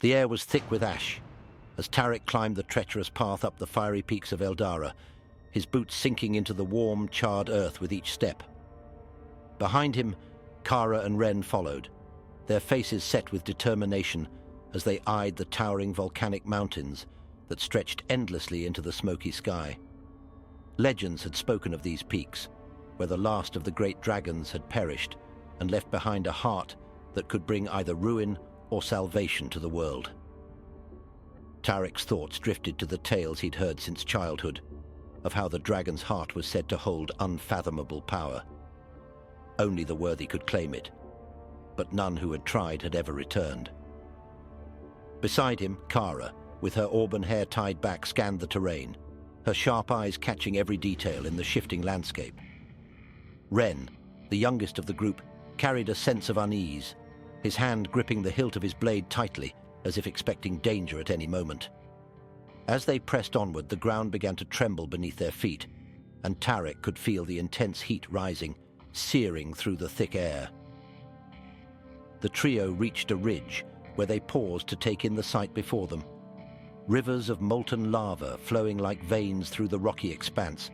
The air was thick with ash as Tarek climbed the treacherous path up the fiery peaks of Eldara, his boots sinking into the warm, charred earth with each step. Behind him, Kara and Ren followed, their faces set with determination as they eyed the towering volcanic mountains that stretched endlessly into the smoky sky. Legends had spoken of these peaks, where the last of the great dragons had perished and left behind a heart that could bring either ruin or salvation to the world. Tarek's thoughts drifted to the tales he'd heard since childhood, of how the dragon's heart was said to hold unfathomable power. Only the worthy could claim it, but none who had tried had ever returned. Beside him, Kara, with her auburn hair tied back, scanned the terrain, her sharp eyes catching every detail in the shifting landscape. Ren, the youngest of the group, carried a sense of unease, his hand gripping the hilt of his blade tightly, as if expecting danger at any moment. As they pressed onward, the ground began to tremble beneath their feet, and Tarek could feel the intense heat rising, searing through the thick air. The trio reached a ridge where they paused to take in the sight before them. Rivers of molten lava flowing like veins through the rocky expanse,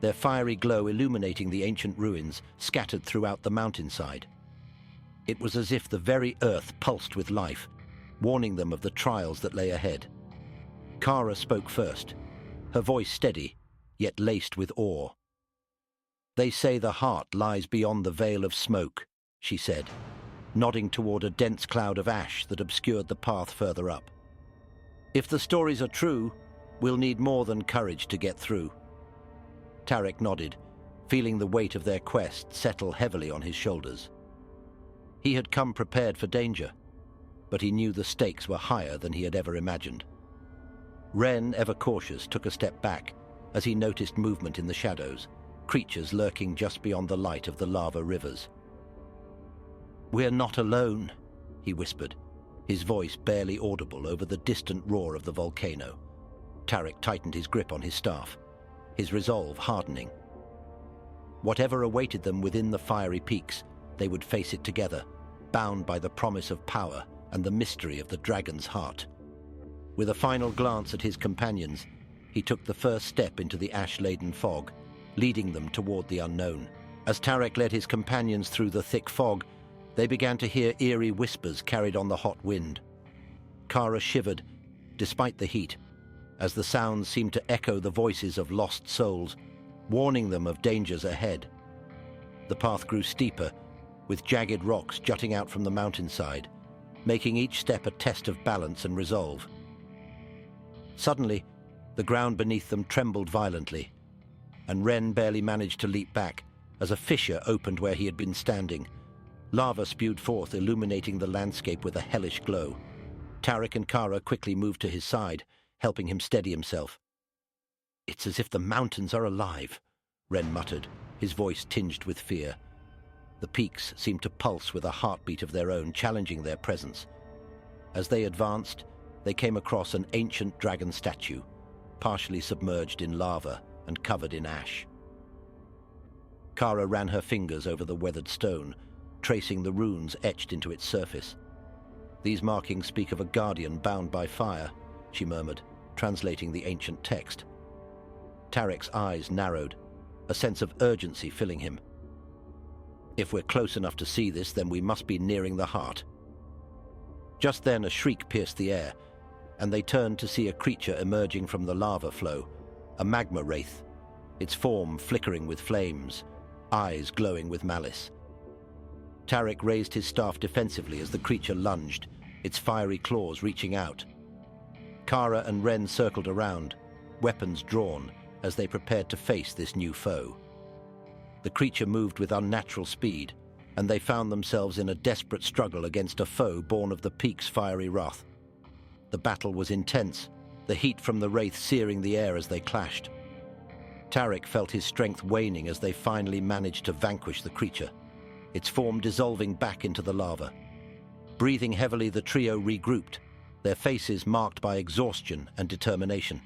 their fiery glow illuminating the ancient ruins scattered throughout the mountainside. It was as if the very earth pulsed with life, warning them of the trials that lay ahead. Kara spoke first, her voice steady, yet laced with awe. "They say the heart lies beyond the veil of smoke," she said, nodding toward a dense cloud of ash that obscured the path further up. "If the stories are true, we'll need more than courage to get through." Tarek nodded, feeling the weight of their quest settle heavily on his shoulders. He had come prepared for danger, but he knew the stakes were higher than he had ever imagined. Ren, ever cautious, took a step back as he noticed movement in the shadows, creatures lurking just beyond the light of the lava rivers. "We're not alone," he whispered, his voice barely audible over the distant roar of the volcano. Tarek tightened his grip on his staff, his resolve hardening. Whatever awaited them within the fiery peaks, they would face it together, bound by the promise of power and the mystery of the dragon's heart. With a final glance at his companions, he took the first step into the ash-laden fog, leading them toward the unknown. As Tarek led his companions through the thick fog, they began to hear eerie whispers carried on the hot wind. Kara shivered, despite the heat, as the sounds seemed to echo the voices of lost souls, warning them of dangers ahead. The path grew steeper, with jagged rocks jutting out from the mountainside, making each step a test of balance and resolve. Suddenly, the ground beneath them trembled violently, and Ren barely managed to leap back as a fissure opened where he had been standing. Lava spewed forth, illuminating the landscape with a hellish glow. Tarek and Kara quickly moved to his side, helping him steady himself. "It's as if the mountains are alive," Ren muttered, his voice tinged with fear. The peaks seemed to pulse with a heartbeat of their own, challenging their presence. As they advanced, they came across an ancient dragon statue, partially submerged in lava and covered in ash. Kara ran her fingers over the weathered stone, tracing the runes etched into its surface. "These markings speak of a guardian bound by fire," she murmured, translating the ancient text. Tarek's eyes narrowed, a sense of urgency filling him. "If we're close enough to see this, then we must be nearing the heart." Just then a shriek pierced the air, and they turned to see a creature emerging from the lava flow, a magma wraith, its form flickering with flames, eyes glowing with malice. Tarek raised his staff defensively as the creature lunged, its fiery claws reaching out. Kara and Ren circled around, weapons drawn, as they prepared to face this new foe. The creature moved with unnatural speed, and they found themselves in a desperate struggle against a foe born of the peak's fiery wrath. The battle was intense, the heat from the wraith searing the air as they clashed. Tarek felt his strength waning as they finally managed to vanquish the creature, its form dissolving back into the lava. Breathing heavily, the trio regrouped, their faces marked by exhaustion and determination.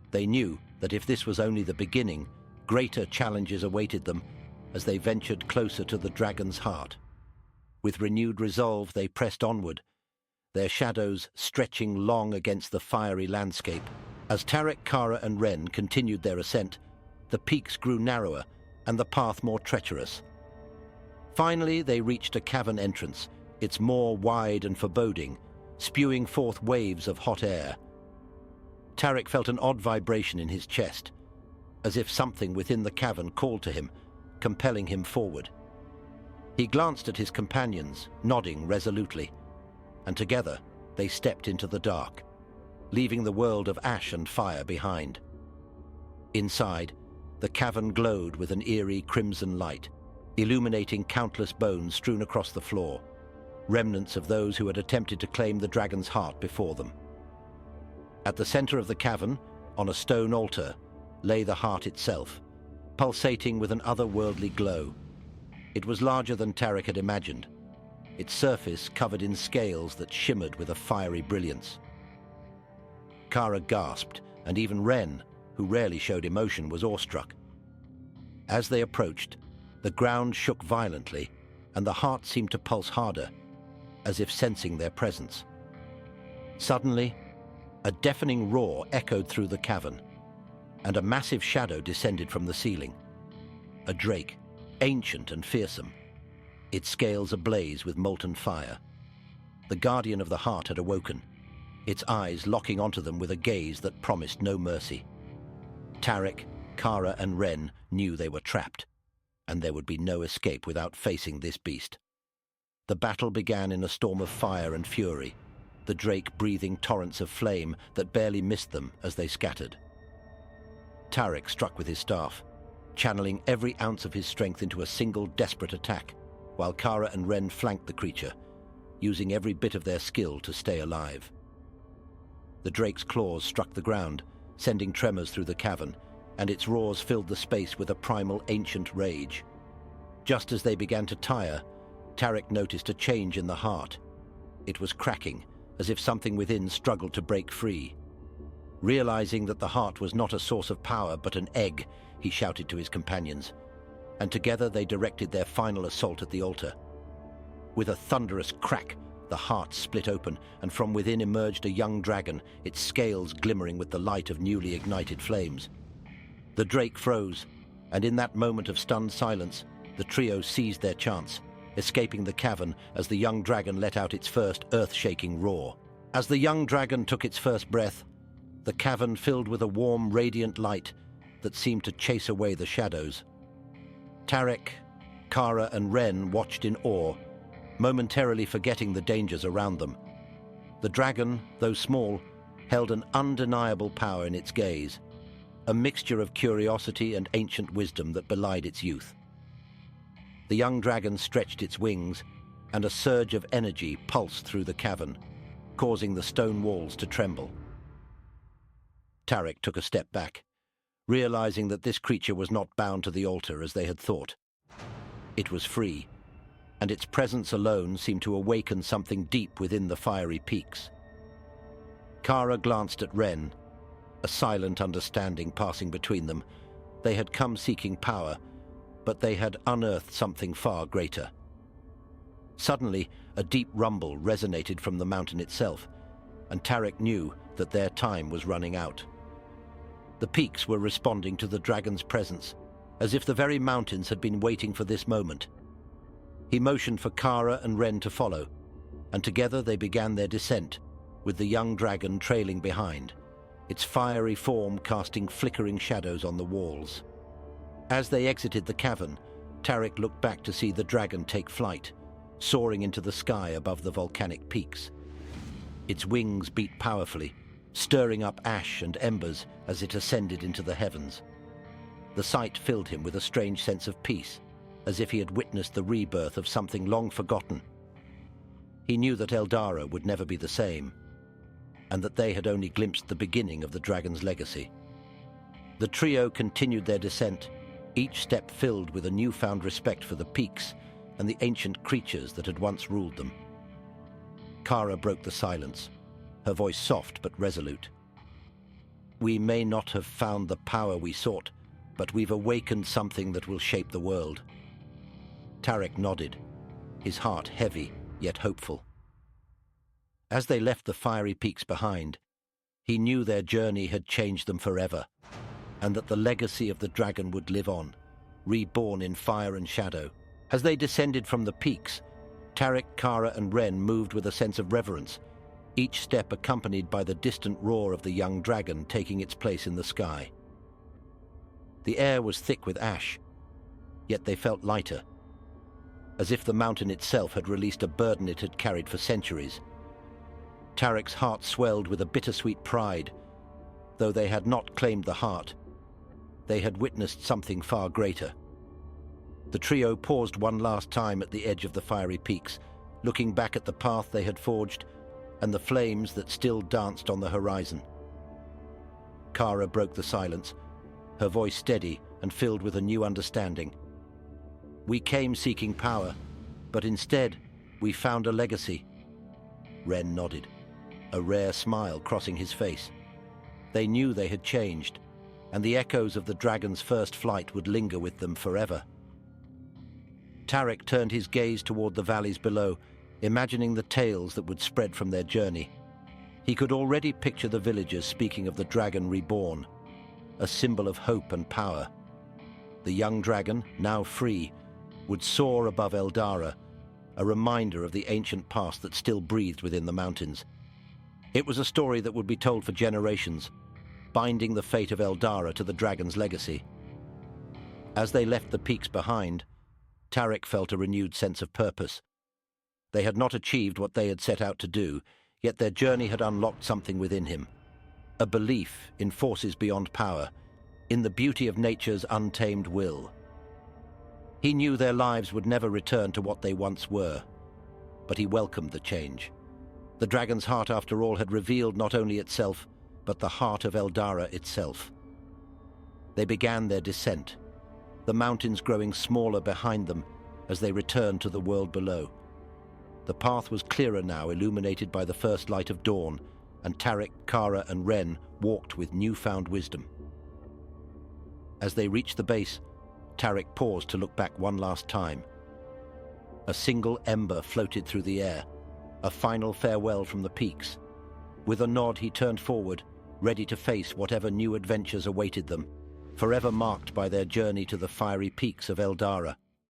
They knew that if this was only the beginning, greater challenges awaited them as they ventured closer to the dragon's heart. With renewed resolve, they pressed onward, their shadows stretching long against the fiery landscape. As Tarek, Kara, and Ren continued their ascent, the peaks grew narrower and the path more treacherous. Finally, they reached a cavern entrance, its maw wide and foreboding, spewing forth waves of hot air. Tarek felt an odd vibration in his chest, as if something within the cavern called to him, compelling him forward. He glanced at his companions, nodding resolutely, and together they stepped into the dark, leaving the world of ash and fire behind. Inside, the cavern glowed with an eerie crimson light, illuminating countless bones strewn across the floor, remnants of those who had attempted to claim the dragon's heart before them. At the center of the cavern, on a stone altar, lay the heart itself, pulsating with an otherworldly glow. It was larger than Tarek had imagined, its surface covered in scales that shimmered with a fiery brilliance. Kara gasped, and even Ren, who rarely showed emotion, was awestruck. As they approached, the ground shook violently, and the heart seemed to pulse harder, as if sensing their presence. Suddenly, a deafening roar echoed through the cavern, and a massive shadow descended from the ceiling. A drake, ancient and fearsome, its scales ablaze with molten fire. The guardian of the heart had awoken, its eyes locking onto them with a gaze that promised no mercy. Tarek, Kara, and Ren knew they were trapped, and there would be no escape without facing this beast. The battle began in a storm of fire and fury, the drake breathing torrents of flame that barely missed them as they scattered. Tarek struck with his staff, channeling every ounce of his strength into a single desperate attack, while Kara and Ren flanked the creature, using every bit of their skill to stay alive. The drake's claws struck the ground, sending tremors through the cavern, and its roars filled the space with a primal ancient rage. Just as they began to tire, Tarek noticed a change in the heart. It was cracking, as if something within struggled to break free. Realizing that the heart was not a source of power but an egg, he shouted to his companions, and together they directed their final assault at the altar. With a thunderous crack, the heart split open, and from within emerged a young dragon, its scales glimmering with the light of newly ignited flames. The drake froze, and in that moment of stunned silence, the trio seized their chance, escaping the cavern as the young dragon let out its first earth-shaking roar. As the young dragon took its first breath, the cavern filled with a warm, radiant light that seemed to chase away the shadows. Tarek, Kara, and Ren watched in awe, momentarily forgetting the dangers around them. The dragon, though small, held an undeniable power in its gaze, a mixture of curiosity and ancient wisdom that belied its youth. The young dragon stretched its wings, and a surge of energy pulsed through the cavern, causing the stone walls to tremble. Tarek took a step back, realizing that this creature was not bound to the altar as they had thought. It was free, and its presence alone seemed to awaken something deep within the fiery peaks. Kara glanced at Ren, a silent understanding passing between them. They had come seeking power, but they had unearthed something far greater. Suddenly, a deep rumble resonated from the mountain itself, and Tarek knew that their time was running out. The peaks were responding to the dragon's presence, as if the very mountains had been waiting for this moment. He motioned for Kara and Ren to follow, and together they began their descent, with the young dragon trailing behind, its fiery form casting flickering shadows on the walls. As they exited the cavern, Tarek looked back to see the dragon take flight, soaring into the sky above the volcanic peaks. Its wings beat powerfully, stirring up ash and embers as it ascended into the heavens. The sight filled him with a strange sense of peace, as if he had witnessed the rebirth of something long forgotten. He knew that Eldara would never be the same, and that they had only glimpsed the beginning of the dragon's legacy. The trio continued their descent, each step filled with a newfound respect for the peaks and the ancient creatures that had once ruled them. Kara broke the silence, her voice soft but resolute. "We may not have found the power we sought, but we've awakened something that will shape the world." Tarek nodded, his heart heavy yet hopeful. As they left the fiery peaks behind, he knew their journey had changed them forever, and that the legacy of the dragon would live on, reborn in fire and shadow. As they descended from the peaks, Tarek, Kara, and Ren moved with a sense of reverence, each step accompanied by the distant roar of the young dragon taking its place in the sky. The air was thick with ash, yet they felt lighter, as if the mountain itself had released a burden it had carried for centuries. Tarek's heart swelled with a bittersweet pride. Though they had not claimed the heart, they had witnessed something far greater. The trio paused one last time at the edge of the fiery peaks, looking back at the path they had forged and the flames that still danced on the horizon. Kara broke the silence, her voice steady and filled with a new understanding. "We came seeking power, but instead we found a legacy." Ren nodded, a rare smile crossing his face. They knew they had changed, and the echoes of the dragon's first flight would linger with them forever. Tarek turned his gaze toward the valleys below, imagining the tales that would spread from their journey. He could already picture the villagers speaking of the dragon reborn, a symbol of hope and power. The young dragon, now free, would soar above Eldara, a reminder of the ancient past that still breathed within the mountains. It was a story that would be told for generations, binding the fate of Eldara to the dragon's legacy. As they left the peaks behind, Tarek felt a renewed sense of purpose. They had not achieved what they had set out to do, yet their journey had unlocked something within him. A belief in forces beyond power, in the beauty of nature's untamed will. He knew their lives would never return to what they once were, but he welcomed the change. The dragon's heart, after all, had revealed not only itself, but the heart of Eldara itself. They began their descent, the mountains growing smaller behind them as they returned to the world below. The path was clearer now, illuminated by the first light of dawn, and Tarek, Kara, and Ren walked with newfound wisdom. As they reached the base, Tarek paused to look back one last time. A single ember floated through the air, a final farewell from the peaks. With a nod, he turned forward, ready to face whatever new adventures awaited them, forever marked by their journey to the fiery peaks of Eldara.